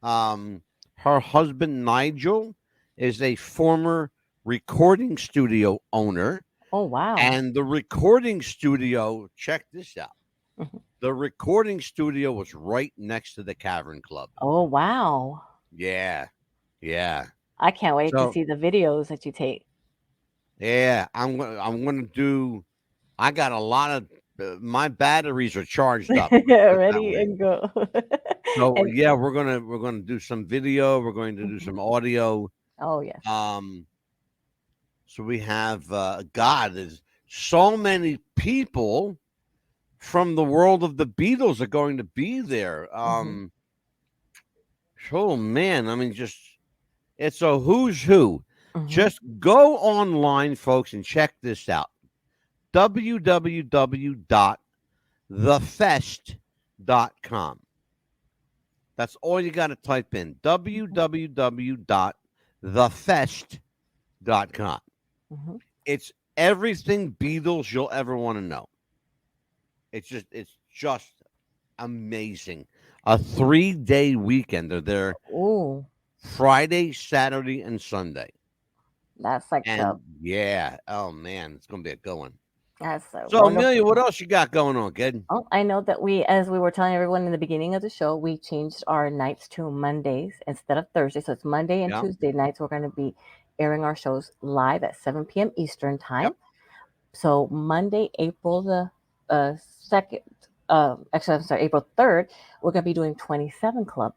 Her husband, Nigel, is a former recording studio owner. Oh wow. And the recording studio, check this out. Mhm. The recording studio was right next to the Cavern Club. Oh wow. Yeah. Yeah. I can't wait to So, see the videos that you take. yeah, I'm gonna do. I got a lot of my batteries are charged up. Let's put it that Ready way. and go. So And yeah, we're gonna do some video. We're going to do mhm. some audio. Oh yes. Um, so we have God. There's so many people from the world of the Beatles are going to be there. Hmm. Oh man, I mean, just it's a who's who. Hmm. Just go online, folks, and check this out. www.thefest.com. That's all you got to type in. www.thefest.com. Hmm. It's everything Beatles you'll ever want to know. It's just amazing. A 3-day weekend. They're there Oh, Friday, Saturday, and Sunday. that's like And yeah, oh man, it's gonna be a good one. that's a So wonderful Amelia, what time. else you got going on, kid? Oh, I know that as we were telling everyone in the beginning of the show, we changed our nights to Mondays instead of Thursday. So it's Monday and Yeah. Tuesday nights. We're going to be airing our shows live at 7 p.m. Eastern time. Yep. So Monday, April the 2nd, actually, I'm sorry, April 3rd, we're going to be doing 27 Club.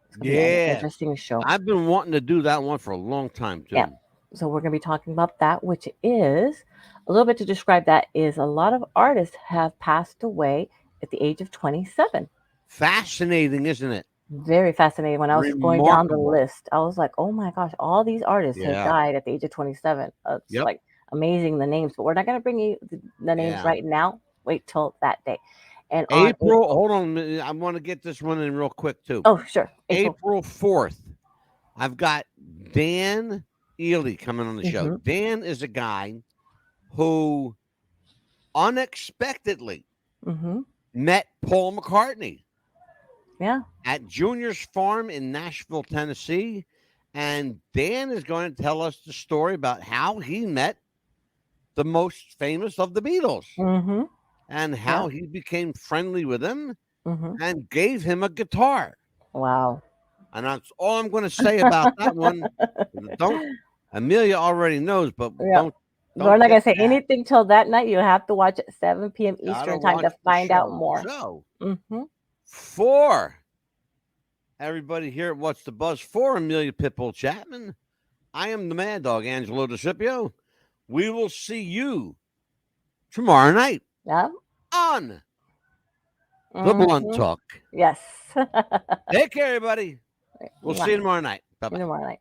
It's going to be an Yeah. interesting show. I've been wanting to do that one for a long time Yeah. too. So we're going to be talking about that, which is a little bit to describe that is a lot of artists have passed away at the age of 27. Fascinating, isn't it? Very fascinating. When I was going down the Remarkable. list, I was like, oh my gosh, all these artists have Yeah. died at the age of 27. It's Yep. like amazing the names, but we're not going to bring you the names Yeah. right now. Wait till that day. And on April, hold on a minute. I want to get this one in real quick too. oh, sure. April 4th, I've got Dan Ely coming on the show. Hmm. Dan is a guy who unexpectedly Hmm. met Paul McCartney Yeah. at Junior's Farm in Nashville, Tennessee. And Dan is going to tell us the story about how he met the most famous of the Beatles Hmm. and Yeah. how he became friendly with him Hmm. and gave him a guitar. Wow. And that's all I'm going to say about that one. Don't Amelia already knows, but Yeah. don't We're not get going to say that. anything till that night. You have to watch at 7 p.m. Gotta Eastern time watch to the find out show. more. So Hmm. for everybody here at What's the Buzz, for Amelia Pitbull Chapman, I am the Mad Dog, Angelo DeCipio. We will see you tomorrow night Yeah. on the Blunt Hmm. Talk. Yes. Take care, everybody. We'll see you tomorrow night. Bye-bye. Tomorrow night.